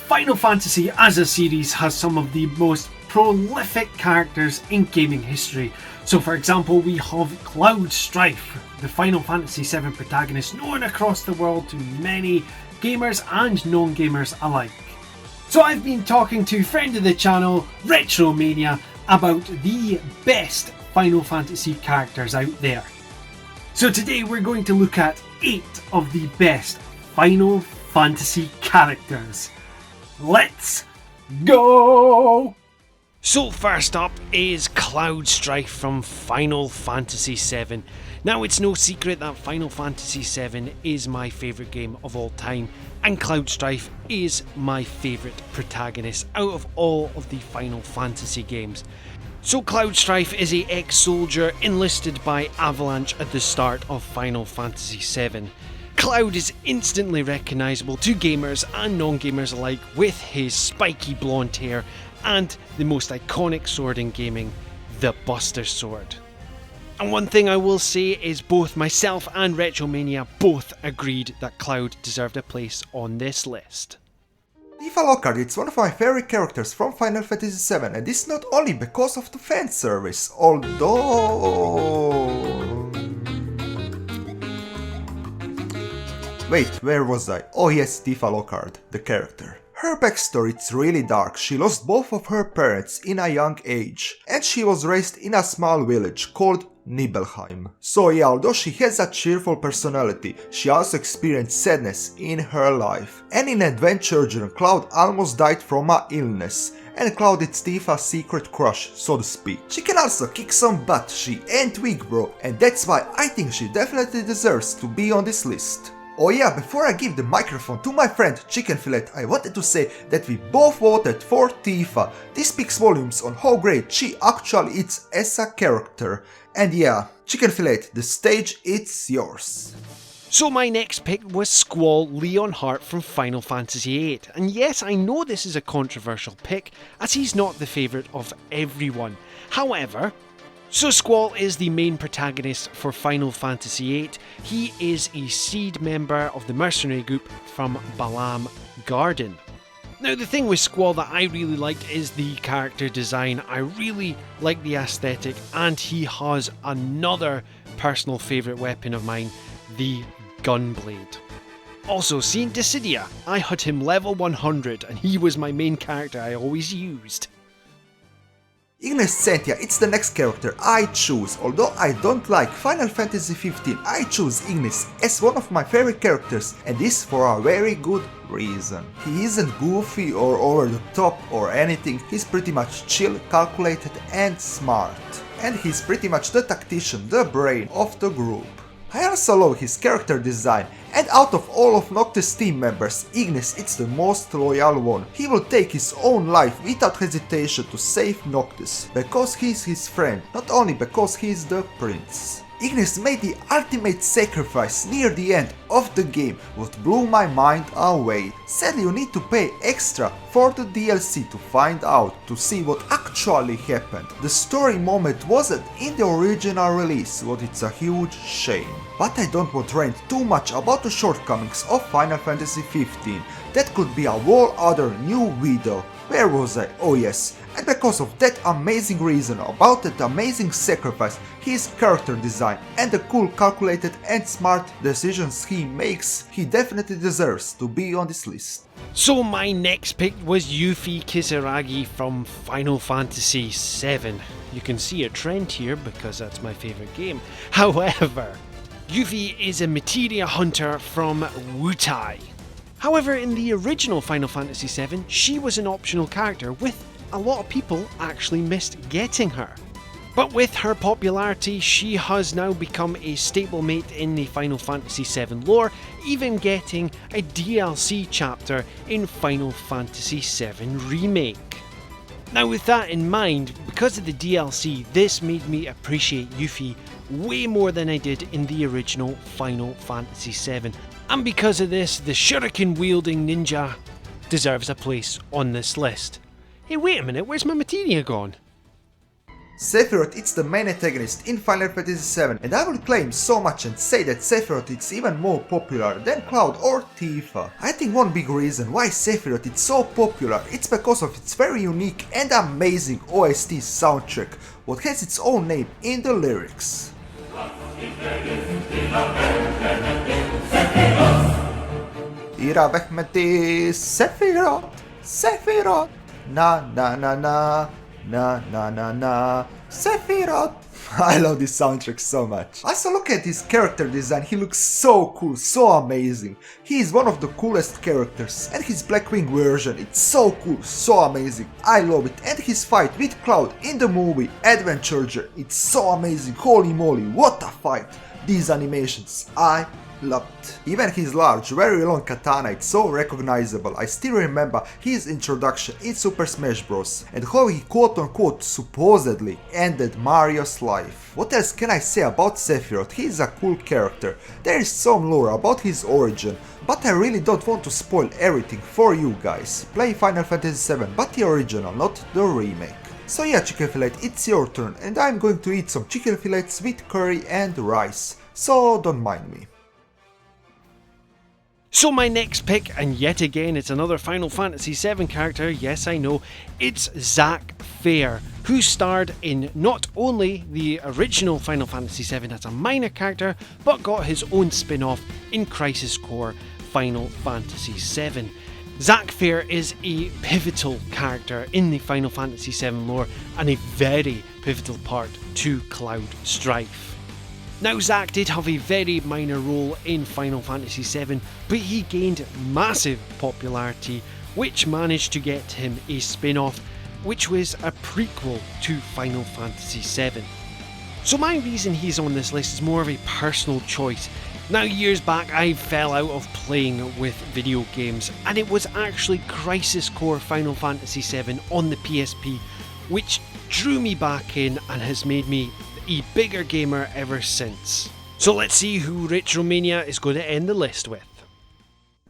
Final Fantasy as a series has some of the most prolific characters in gaming history. So for example, we have Cloud Strife, the Final Fantasy VII protagonist known across the world to many gamers and non-gamers alike. So I've been talking to friend of the channel, Retromania, about the best Final Fantasy characters out there. So today we're going to look at 8 of the best Final Fantasy characters. Let's go! So first up is Cloud Strife from Final Fantasy VII. Now it's no secret that Final Fantasy VII is my favourite game of all time, and Cloud Strife is my favourite protagonist out of all of the Final Fantasy games. So Cloud Strife is a ex-soldier enlisted by Avalanche at the start of Final Fantasy VII. Cloud is instantly recognisable to gamers and non-gamers alike with his spiky blonde hair and the most iconic sword in gaming, the Buster Sword. And one thing I will say is both myself and Retromania both agreed that Cloud deserved a place on this list. Tifa Lockhart is one of my favorite characters from Final Fantasy VII, and this not only because of the fan service, although... Wait, where was I? Oh yes, Tifa Lockhart, the character. Her backstory is really dark. She lost both of her parents in a young age, and she was raised in a small village called Nibelheim. So yeah, although she has a cheerful personality, she also experienced sadness in her life. And in Adventure Journey, Cloud almost died from a illness, and Cloud is Tifa's secret crush, so to speak. She can also kick some butt, she ain't weak bro, and that's why I think she definitely deserves to be on this list. Oh yeah, before I give the microphone to my friend Chicken Fillet, I wanted to say that we both voted for Tifa. This speaks volumes on how great she actually is as a character. And yeah, Chicken Fillet, the stage is yours. So my next pick was Squall Leonhart from Final Fantasy VIII. And yes, I know this is a controversial pick, as he's not the favourite of everyone. However, so Squall is the main protagonist for Final Fantasy VIII. He is a seed member of the mercenary group from Balam Garden. Now the thing with Squall that I really liked is the character design. I really like the aesthetic, and he has another personal favourite weapon of mine, the Gunblade. Also, seeing Dissidia, I had him level 100 and he was my main character I always used. Ignis Sentia, it's the next character I choose. Although I don't like Final Fantasy XV, I choose Ignis as one of my favorite characters, and this for a very good reason. He isn't goofy or over the top or anything, he's pretty much chill, calculated and smart. And he's pretty much the tactician, the brain of the group. I also love his character design, and out of all of Noctis team members, Ignis is the most loyal one. He will take his own life without hesitation to save Noctis, because he's his friend, not only because he's the prince. Ignis made the ultimate sacrifice near the end of the game, what blew my mind away. Sadly, you need to pay extra for the DLC to find out, to see what actually happened. The story moment wasn't in the original release, what it's a huge shame. But I don't want to rant too much about the shortcomings of Final Fantasy XV. That could be a whole other new video. Where was I? Oh yes. And because of that amazing reason about that amazing sacrifice, his character design and the cool, calculated and smart decisions he makes, he definitely deserves to be on this list. So my next pick was Yuffie Kisaragi from Final Fantasy VII. You can see a trend here because that's my favourite game. However, Yuffie is a materia hunter from Wutai. However, in the original Final Fantasy VII, she was an optional character, with a lot of people actually missed getting her. But with her popularity, she has now become a stablemate in the Final Fantasy VII lore, even getting a DLC chapter in Final Fantasy VII Remake. Now with that in mind, because of the DLC, this made me appreciate Yuffie way more than I did in the original Final Fantasy VII. And because of this, the shuriken wielding ninja deserves a place on this list. Hey, wait a minute, where's my materia gone? Sephiroth is the main antagonist in Final Fantasy VII, and I will claim so much and say that Sephiroth is even more popular than Cloud or Tifa. I think one big reason why Sephiroth is so popular it's because of its very unique and amazing OST soundtrack, what has its own name in the lyrics. Ira Vehmeti Sephiroth, Sephiroth, na na na na. Na na na na, Sephiroth! I love this soundtrack so much. Also look at his character design, he looks so cool, so amazing. He is one of the coolest characters, and his Blackwing version, it's so cool, so amazing. I love it, and his fight with Cloud in the movie Adventure, it's so amazing, holy moly, what a fight. These animations, I loved. Even his large, very long katana, it's so recognizable. I still remember his introduction in Super Smash Bros. And how he quote-unquote supposedly ended Mario's life. What else can I say about Sephiroth? He is a cool character. There is some lore about his origin, but I really don't want to spoil everything for you guys. Play Final Fantasy VII, but the original, not the remake. So yeah, chicken fillet, it's your turn, and I'm going to eat some chicken fillets with curry and rice. So don't mind me. So my next pick, and yet again it's another Final Fantasy VII character, yes I know, it's Zack Fair, who starred in not only the original Final Fantasy VII as a minor character, but got his own spin-off in Crisis Core Final Fantasy VII. Zack Fair is a pivotal character in the Final Fantasy VII lore, and a very pivotal part to Cloud Strife. Now, Zack did have a very minor role in Final Fantasy VII, but he gained massive popularity, which managed to get him a spin-off, which was a prequel to Final Fantasy VII. So my reason he's on this list is more of a personal choice. Now, years back I fell out of playing with video games, and it was actually Crisis Core Final Fantasy VII on the PSP which drew me back in and has made me a bigger gamer ever since. So let's see who Retromania is going to end the list with.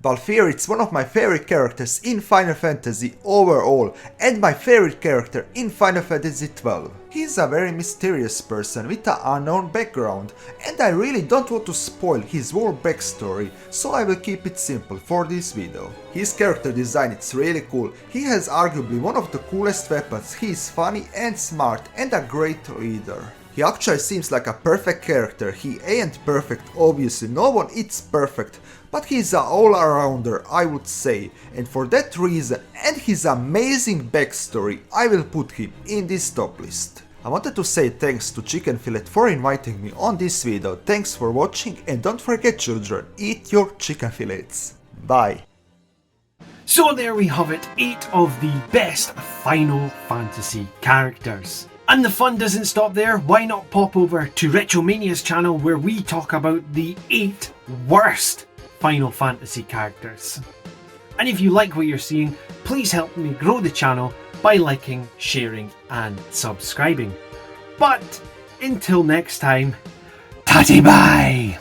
Balfur is one of my favorite characters in Final Fantasy overall, and my favorite character in Final Fantasy XII. He is a very mysterious person with an unknown background, and I really don't want to spoil his whole backstory, so I will keep it simple for this video. His character design is really cool, he has arguably one of the coolest weapons, he is funny and smart and a great leader. He actually seems like a perfect character. He ain't perfect, obviously, no one is perfect, but he's an all-arounder, I would say, and for that reason and his amazing backstory, I will put him in this top list. I wanted to say thanks to Chicken Fillet for inviting me on this video, thanks for watching, and don't forget children, eat your chicken fillets. Bye. So there we have it, 8 of the best Final Fantasy characters. And the fun doesn't stop there, why not pop over to Retromania's channel where we talk about the 8 worst Final Fantasy characters. And if you like what you're seeing, please help me grow the channel by liking, sharing and subscribing. But until next time, tatty bye!